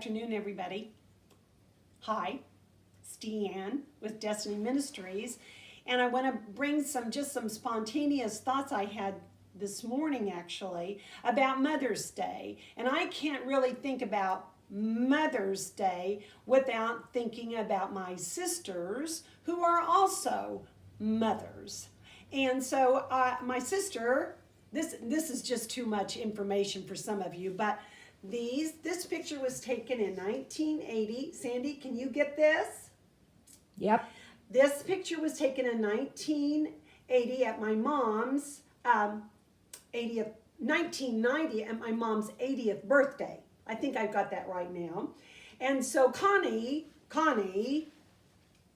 afternoon, everybody. Hi, it's Deanne with Destiny Ministries, and I want to bring some spontaneous thoughts I had this morning actually about Mother's Day. And I can't really think about Mother's Day without thinking about my sisters who are also mothers. And so my sister, this is just too much information for some of you, but this picture was taken in 1980. Sandy, can you get this? Yep. This picture was taken in 1980 at my mom's 1990 at my mom's 80th birthday. I think I've got that right now. And so Connie,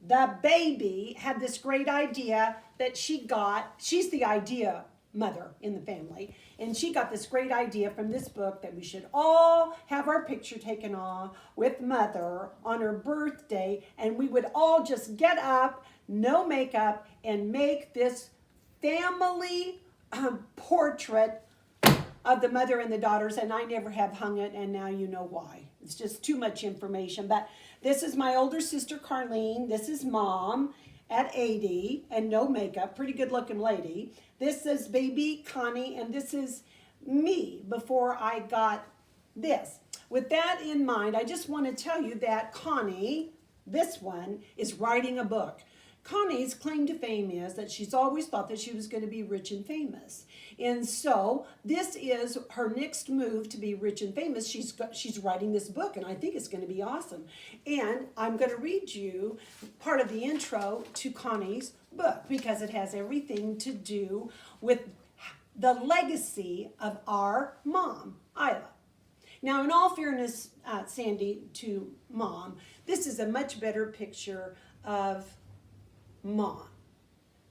the baby, had this great idea that she's the idea mother in the family, and she got this great idea from this book that we should all have our picture taken off with Mother on her birthday, and we would all just get up, no makeup, and make this family portrait of the mother and the daughters. And I never have hung it, and now you know why. It's just too much information. But this is my older sister Carlene. This is Mom at 80 and no makeup, pretty good looking lady. This is baby Connie, and this is me before I got this. With that in mind, I just want to tell you that Connie, this one, is writing a book. Connie's claim to fame is that she's always thought that she was going to be rich and famous. And so this is her next move to be rich and famous. She's writing this book, and I think it's going to be awesome. And I'm going to read you part of the intro to Connie's book because it has everything to do with the legacy of our mom, Isla. Now, in all fairness, Sandy, to Mom, this is a much better picture of Mom.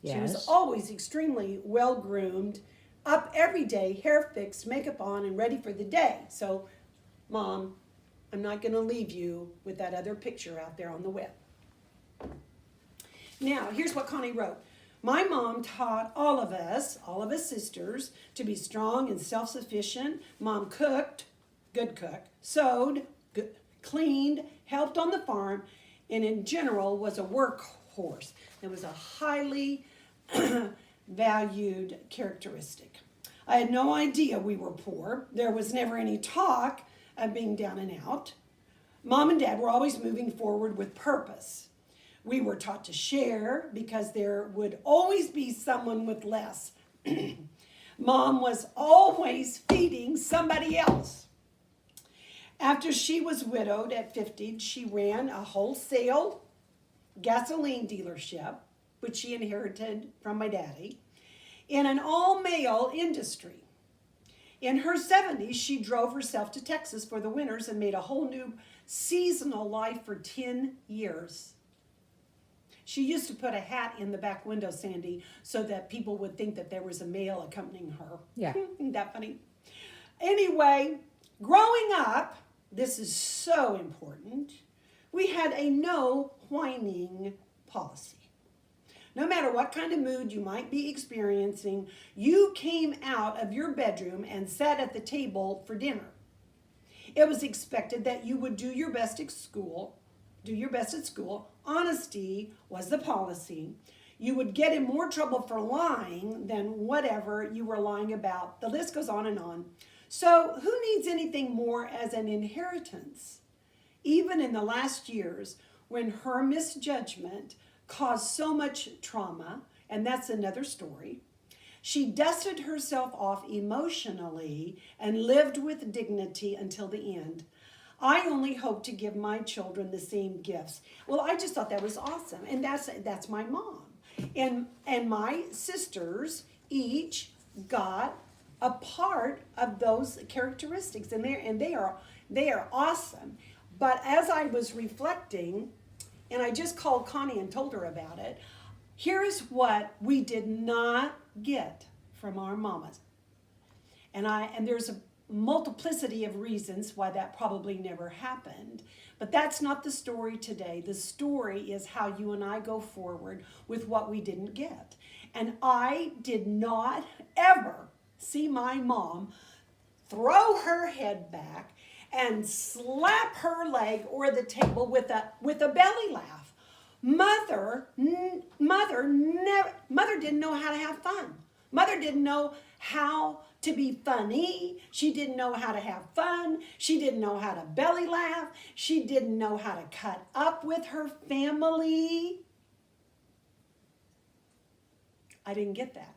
Yes. She was always extremely well-groomed, up every day, hair fixed, makeup on, and ready for the day. So, Mom, I'm not going to leave you with that other picture out there on the web. Now, here's what Connie wrote. My mom taught all of us sisters, to be strong and self-sufficient. Mom cooked, good cook, sewed, good, cleaned, helped on the farm, and in general was a workhorse. It was a highly valued characteristic. I had no idea we were poor. There was never any talk of being down and out. Mom and Dad were always moving forward with purpose. We were taught to share because there would always be someone with less. Mom was always feeding somebody else. After she was widowed at 50, she ran a wholesale gasoline dealership, which she inherited from my daddy, in an all-male industry. In her 70s, she drove herself to Texas for the winters and made a whole new seasonal life for 10 years. She used to put a hat in the back window, Sandy, so that people would think that there was a male accompanying her. Yeah. Isn't that funny? Anyway, growing up, this is so important, we had a no whining policy. No matter what kind of mood you might be experiencing, you came out of your bedroom and sat at the table for dinner. It was expected that you would do your best at school. Honesty was the policy. You would get in more trouble for lying than whatever you were lying about. The list goes on and on. So who needs anything more as an inheritance? Even in the last years, when her misjudgment caused so much trauma, and that's another story, she dusted herself off emotionally and lived with dignity until the end. I only hope to give my children the same gifts. Well, I just thought that was awesome, and that's my mom. And my sisters each got a part of those characteristics, and they are awesome. But as I was reflecting, and I just called Connie and told her about it, here's what we did not get from our mamas. And there's a multiplicity of reasons why that probably never happened. But that's not the story today. The story is how you and I go forward with what we didn't get. And I did not ever see my mom throw her head back and slap her leg or the table with a belly laugh. Mother didn't know how to have fun. Mother didn't know how to be funny. She didn't know how to have fun. She didn't know how to belly laugh. She didn't know how to cut up with her family. I didn't get that.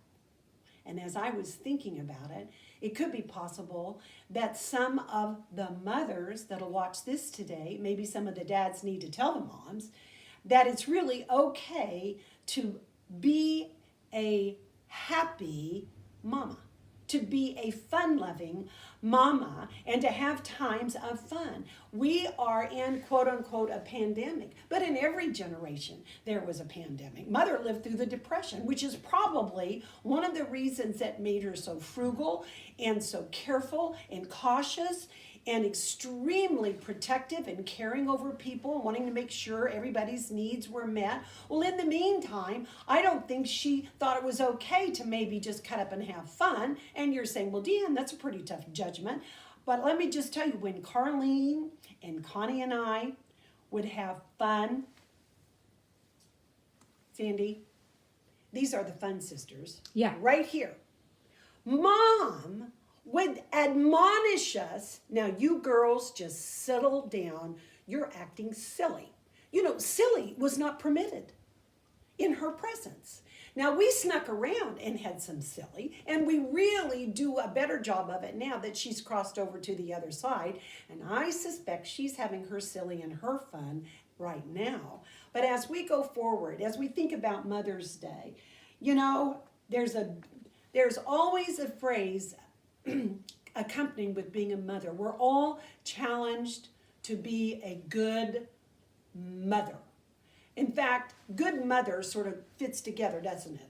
And as I was thinking about it, it could be possible that some of the mothers that'll watch this today, maybe some of the dads need to tell the moms, that it's really okay to be a happy mama, to be a fun-loving mama, and to have times of fun. We are in, quote unquote, a pandemic, but in every generation there was a pandemic. Mother lived through the Depression, which is probably one of the reasons that made her so frugal and so careful and cautious and extremely protective and caring over people, wanting to make sure everybody's needs were met. Well, in the meantime, I don't think she thought it was okay to maybe just cut up and have fun. And you're saying, well, Deanne, that's a pretty tough judgment. But let me just tell you, when Carlene and Connie and I would have fun, Sandy, these are the fun sisters. Yeah. Right here. Mom would admonish us, now you girls just settle down, you're acting silly. You know, silly was not permitted in her presence. Now we snuck around and had some silly, and we really do a better job of it now that she's crossed over to the other side, and I suspect she's having her silly and her fun right now. But as we go forward, as we think about Mother's Day, you know, there's always a phrase accompanied with being a mother. We're all challenged to be a good mother. In fact, good mother sort of fits together, doesn't it?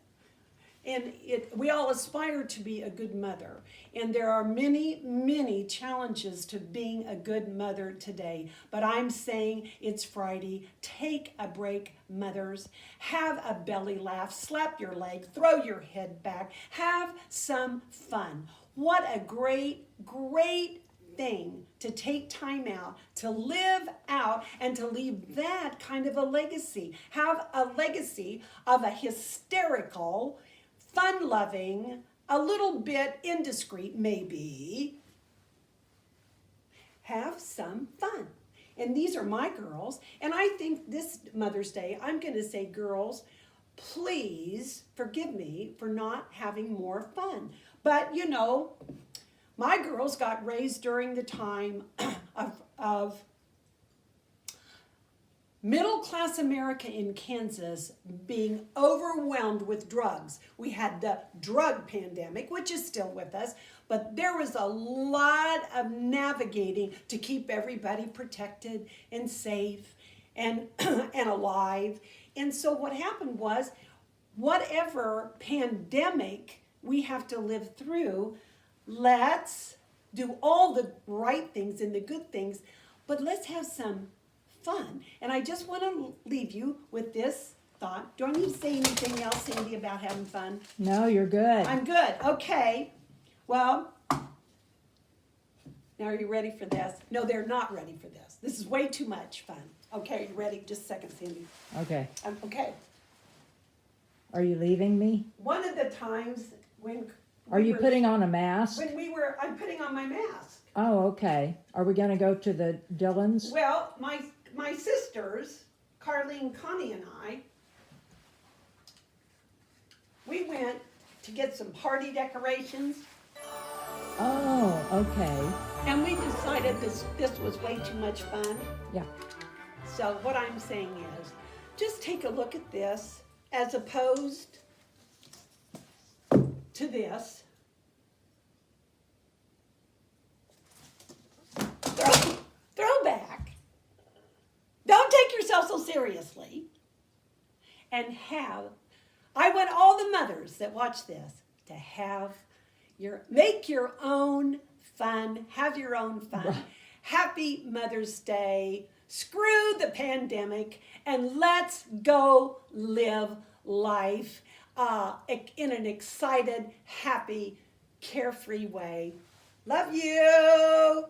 And we all aspire to be a good mother. And there are many, many challenges to being a good mother today. But I'm saying it's Friday. Take a break, mothers. Have a belly laugh. Slap your leg. Throw your head back. Have some fun. What a great, great thing to take time out, to live out, and to leave that kind of a legacy. Have a legacy of a hysterical, fun-loving, a little bit indiscreet maybe. Have some fun. And these are my girls. And I think this Mother's Day, I'm going to say, girls, please forgive me for not having more fun. But, you know, my girls got raised during the time of middle-class America in Kansas being overwhelmed with drugs. We had the drug pandemic, which is still with us, but there was a lot of navigating to keep everybody protected and safe and, and alive. And so what happened was, whatever pandemic we have to live through, let's do all the right things and the good things, but let's have some fun. And I just want to leave you with this thought. Do I need to say anything else, Sandy, about having fun? No, you're good. I'm good. Okay. Well, now are you ready for this? No, they're not ready for this. This is way too much fun. Okay, are you ready? Just a second, Sandy. Okay. Okay. Are you leaving me? One of the times when... Are you putting on a mask? I'm putting on my mask. Oh, okay. Are we going to go to the Dillons? Well, my sisters, Carlene, Connie, and I, we went to get some party decorations. Oh, okay. And we decided this was way too much fun. Yeah. So what I'm saying is, just take a look at this as opposed to this. Throwback. Don't take yourself so seriously. And I want all the mothers that watch this to make your own fun, have your own fun. Happy Mother's Day. Screw the pandemic and let's go live life in an excited, happy, carefree way. Love you.